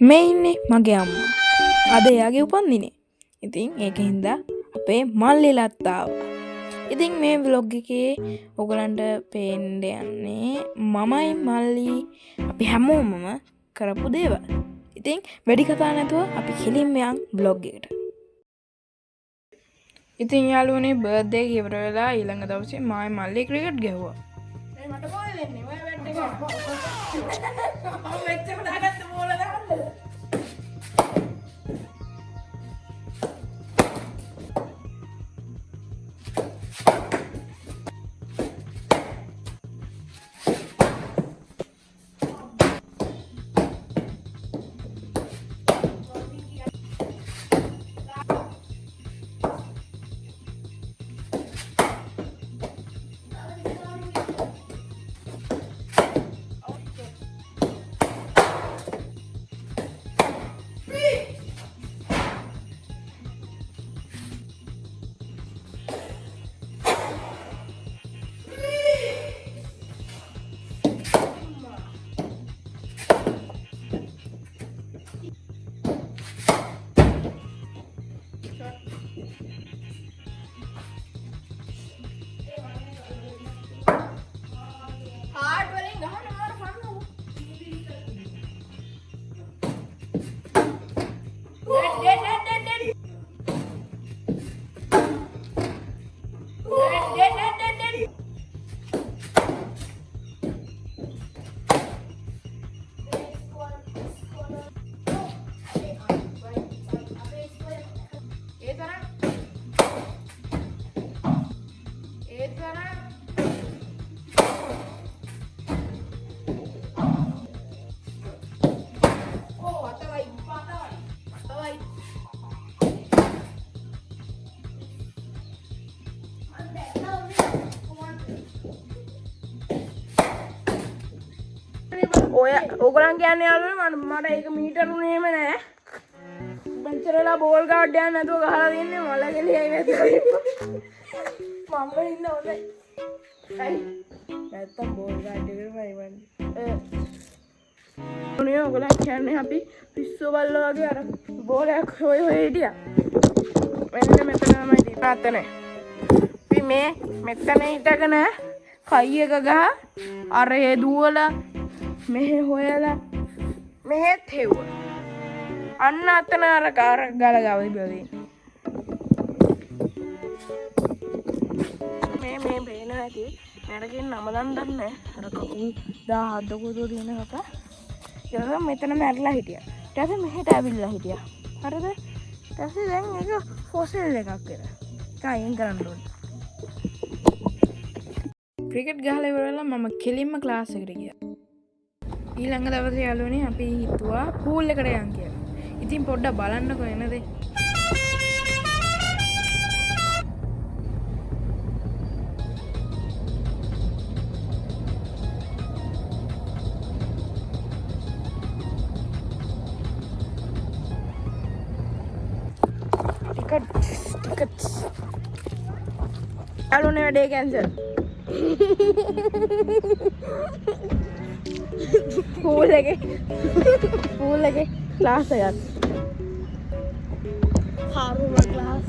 මේ ඉන්නේ මගේ අම්මා. අද එයාගේ උපන්දිනේ. ඉතින් ඒකින්ද අපේ මල්ලිලත් ආවා. ඉතින් මේ vlog එකේ ඔයගලන්ට පේන්න යන්නේ මමයි මල්ලි අපි හැමෝමම කරපු දේවල්. ඉතින් වැඩි කතා නැතුව අපි කෙලින්ම යන් vlog එකට. ඉතින් යාළුවනේ බර්ත්ඩේ එක ඉවර වෙලා ඊළඟ දවසේ මායි මල්ලි ක්‍රිකට් ගැහුවා. මට බෝල් වෙන්නේ. ඔය බැට් එක. මම මෙච්චර දාගත්ත බෝල දාන්නද? ඔය ඕගලන් කියන්නේ යාළුවනේ මට ඒක මීටරුනේම නෑ. මෙච්චරලා බෝල් ගාඩ් යන්න නැතුව ගහලා තින්නේ මල ගෙලියයි නැති. මම ඉන්න හොඳයි. හරි. නැත්තම් බෝල් ගාඩ් එකටම වයිවන්නේ. මොනේ ඕගලන් කියන්නේ අපි පිස්සු බල්ලෝ වගේ අර බෝලයක් හොය හිටියා. මෙන්න මෙතන තමයි දිනාතනේ. අපි මේ මෙතන හිටගෙන කයි එක ගහ අර ඒ දුවලා මෙහෙ හොයලා මෙහෙත් හෙව්වා. අන්න අතන අර කාර ගල ගව ඉබලින්. මේ බේන ඇති නරකින් නම දන්නේ අර කකුල් 17 කුදු දින කතා. ඊළඟ මෙතන මැරලා හිටියා. ඊට පස්සේ මෙහෙට ඇවිල්ලා හිටියා. හරිද? ඊට පස්සේ දැන් ඒක ෆොසිල් එකක් වෙලා. ඒක අයින් කරන්න ඕනේ. ක්‍රිකට් ගහලා ඉවරලා මම කෙලින්ම ක්ලාස් එකට ගියා. ඊළඟ දවසේ යාළුවනේ අපි හිතුවා පූල් එකට යන්න කියලා. ඉතින් පොඩ්ඩක් බලන්නකෝ එනද? ටිකට්. යාළුවනේ වැඩේ කැන්සල්. පූල් එකේ ක්ලාස් එකක්. හාරුම ක්ලාස්.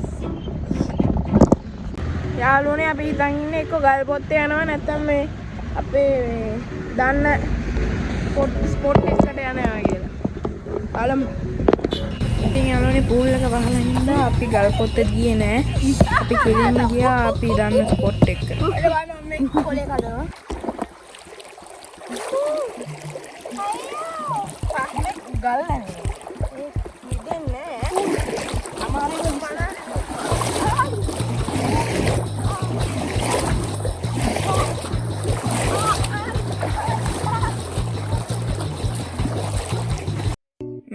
යාළුවනේ අපි හිතන් ඉන්නේ එක්ක ගල් පොත්තේ යනවා නැත්නම් මේ අපේ දන්න ස්පොට් එකකට යනවා කියලා. බලමු. ඉතින් යාළුවනේ පූල් එක වහලා ඉඳලා අපි ගල් පොත්තේ ගියේ නෑ. අපි කෙලින්ම ගියා අපි දන්න ස්පොට් එකට. කොලේ කඩනවා. ගල් නැහැ. ඉදෙන්නේ අමාරුවෙන් බලන්න.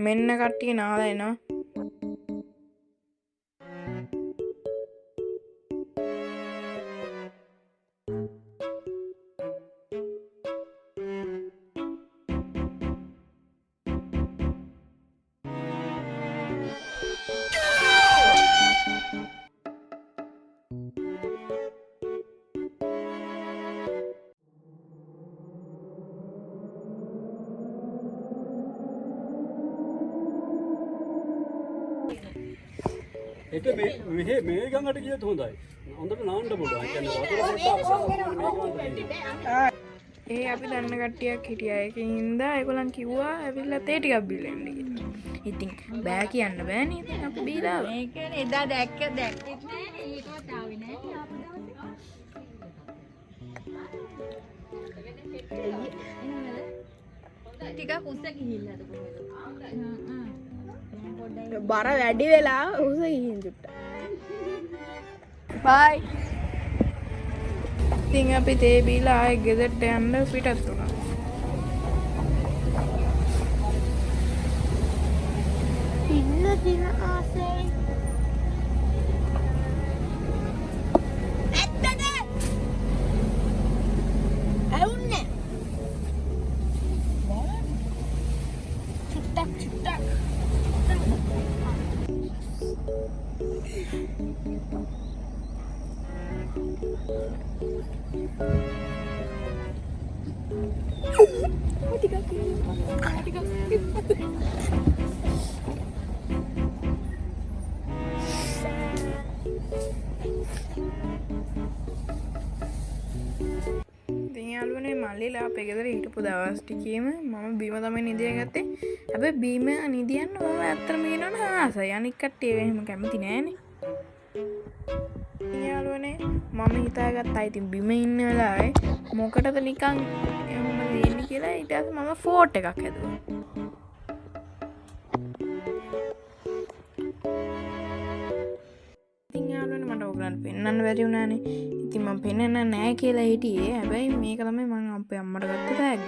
මෙන්න කට්ටිය නාලා එනවා. ඒක මේ ගඟට ගියත් හොඳයි. හොඳට නාන්න පුළුවන්. ඒ කියන්නේ වතුර පොට්ටක් ඒ අපි දන්න කට්ටියක් හිටියා. ඒකින් හින්දා ඒගොල්ලන් කිව්වා ඇවිල්ලා තේ ටිකක් බීලා එන්න කියලා. ඉතින් බෑ කියන්න බෑනේ. ඉතින් අපි බීලා ආවා. ඒ කියන්නේ එදා දැක්කෙත් නෑ ඒකවත් ආවේ නෑ ආපු දවසේ ටිකක් උස්ස ගිහිල්ලාද කොහෙද බර වැඩි වෙලා උස ගිහින් චුට්ටක්. බයි. ඉතින් අපි තේ බීලා ආයෙ ගෙදරට යන්න පිටත් වුණා. ඉන්න දින ආසේ ඇත්තද ඇවුන්නේ චුට්ටක් ඉතින් යාළුවනේ මල්ලිලා අපේ ගෙදර හිටපු දවස් ටිකේම මම බීම තමයි නිදියාගත්තේ. හැබැයි බීම නිදියන්න මම ඇත්තටම කියනවනම් ආසයි. අනික් කට්ටිය එහෙම කැමති නෑනේ. යාළුවනේ මම හිතාගත්තා ඉතින් බිම ඉන්න වෙලාවේ මොකටද නිකන් එහෙම දෙන්නේ කියලා ඊට පස්සේ මම ෆෝට් එකක් හැදුවා. ඉතින් යාළුවනේ මට ඔයගලන්ට පෙන්වන්න බැරි වුණානේ. ඉතින් මම පෙන්වන්න නෑ කියලා හිටියේ. හැබැයි මේක තමයි මම අපේ අම්මට ගත්ත තෑග්ග.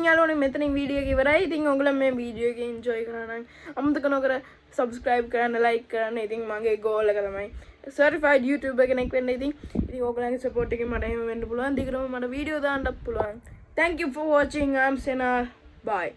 යාළුවනේ මෙතනින් වීඩියෝ එක ඉවරයි. ඉතින් ඔයගොල්ලෝ මේ වීඩියෝ එක එන්ජොයි කරා නම් අමතක නොකර subscribe කරන්න, like කරන්න. ඉතින් මගේ goal එක තමයි certified YouTuber කෙනෙක් වෙන්න. ඉතින් ඔයගොල්ලන්ගේ support එකෙන් මට එහෙම වෙන්න පුළුවන්. දිගටම මට වීඩියෝ දාන්නත් පුළුවන්. Thank you for watching. I'm Senar. Bye.